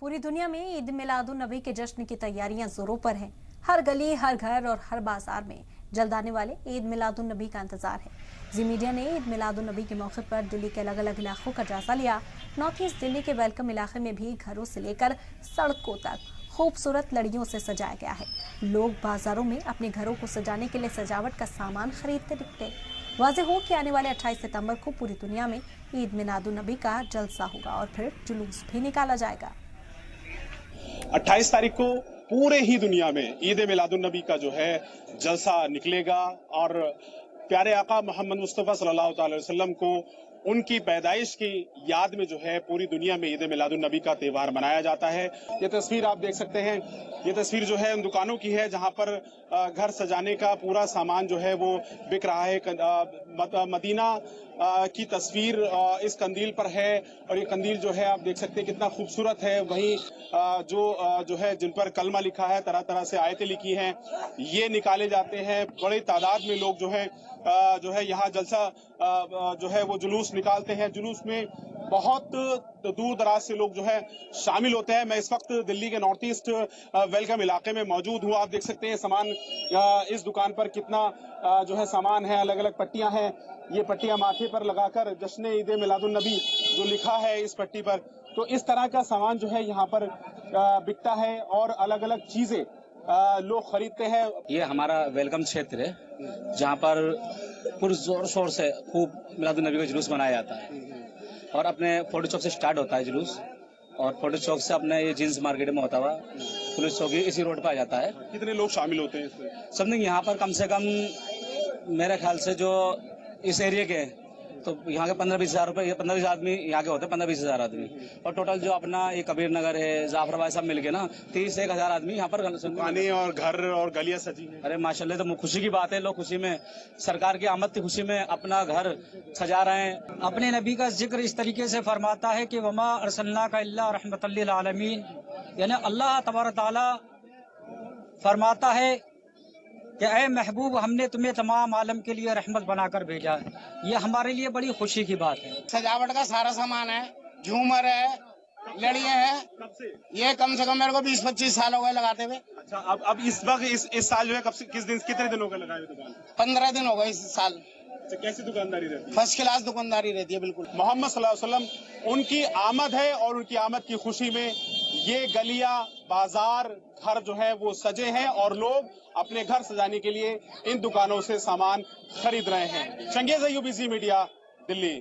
पूरी दुनिया में ईद मिलादुन नबी के जश्न की तैयारियां जोरों पर हैं। हर गली, हर घर और हर बाजार में जल्द आने वाले ईद मिलादुन नबी का इंतजार है। जी मीडिया ने ईद मिलादुन नबी के मौके पर दिल्ली के अलग अलग इलाकों का जायजा लिया। नॉर्थ ईस्ट दिल्ली के वेलकम इलाके में भी घरों से लेकर सड़कों तक खूबसूरत लड़ियों से सजाया गया है। लोग बाजारों में अपने घरों को सजाने के लिए सजावट का सामान खरीदते दिखते। वाज़ेह हो कि आने वाले 28 सितंबर को पूरी दुनिया में ईद मिलादुन नबी का जलसा होगा और फिर जुलूस भी निकाला जाएगा। 28 तारीख को पूरे ही दुनिया में ईद मिलादुन नबी का जो है जलसा निकलेगा और प्यारे आका मोहम्मद मुस्तफ़ा सल्लल्लाहु अलैहि वसल्लम को उनकी पैदाइश की याद में जो है पूरी दुनिया में ईद मिलादुन नबी का त्यौहार मनाया जाता है। ये तस्वीर आप देख सकते हैं, ये तस्वीर जो है उन दुकानों की है जहां पर घर सजाने का पूरा सामान जो है वो बिक रहा है। मदीना की तस्वीर इस कंदील पर है और ये कंदील जो है आप देख सकते हैं कितना खूबसूरत है। वहीं जो है जिन पर कलमा लिखा है, तरह तरह से आयतें लिखी हैं, ये निकाले जाते हैं। बड़ी तादाद में लोग जो है यहाँ जलसा जो है वो जुलूस निकालते हैं। जुलूस में बहुत दूर दराज से लोग जो है शामिल होते हैं। मैं इस वक्त दिल्ली के नॉर्थ ईस्ट वेलकम इलाके में मौजूद हूँ। आप देख सकते हैं सामान इस दुकान पर कितना जो है सामान है। अलग अलग पट्टियां हैं, ये पट्टियां माथे पर लगाकर जश्न ईद मिलादुन नबी जो लिखा है इस पट्टी पर, तो इस तरह का सामान जो है यहाँ पर बिकता है और अलग अलग चीजें लोग खरीदते हैं। ये हमारा वेलकम क्षेत्र है जहाँ पर पूरे जोर शोर से खूब मिलादुन नबी का जुलूस मनाया जाता है और अपने फोटो चौक से स्टार्ट होता है जुलूस और फोटो चौक से अपने ये जींस मार्केट में होता हुआ पुलिस चौकी इसी रोड पर आ जाता है। कितने लोग शामिल होते हैं इसमें? समथिंग यहाँ पर कम से कम मेरे ख्याल से जो इस एरिया के तो यहाँ के 15-20 हज़ार रुपये, 15-20 आदमी यहाँ के होते हैं, 15-20 हज़ार आदमी। और टोटल जो अपना ये कबीर नगर है, जाफराबाद सब मिल के ना 30-1 हज़ार आदमी यहाँ पर दुकानें और घर और गलियां सजी हैं। अरे माशाल्लाह, तो खुशी की बात है। लोग खुशी में, सरकार की आमद की खुशी में अपना घर सजा रहे हैं। अपने नबी का जिक्र इस तरीके से फरमाता है कि वमा अरसलनाका इल्ला रहमतल लिल आलमीन, यानी अल्लाह तबारक तआला फरमाता है कि ऐ महबूब, हमने तुम्हें तमाम आलम के लिए रहमत बनाकर भेजा है। ये हमारे लिए बड़ी खुशी की बात है। सजावट का सारा सामान है, झूमर है, लड़ियां हैं। ये कम से कम मेरे को 20-25 साल हो गए लगाते हुए। अच्छा, अब इस वक्त इस साल जो है कितने दिनों का लगाए हुए दुकान? 15 दिन हो गए इस साल। अच्छा, कैसी दुकानदारी रहती है? फर्स्ट क्लास दुकानदारी रहती है बिल्कुल। मोहम्मद सल्लल्लाहु अलैहि वसल्लम उनकी आमद है और उनकी आमद की खुशी में ये गलियां, बाजार, घर जो है वो सजे हैं और लोग अपने घर सजाने के लिए इन दुकानों से सामान खरीद रहे हैं। शंगेज़ अय्यूबी, जी मीडिया, दिल्ली।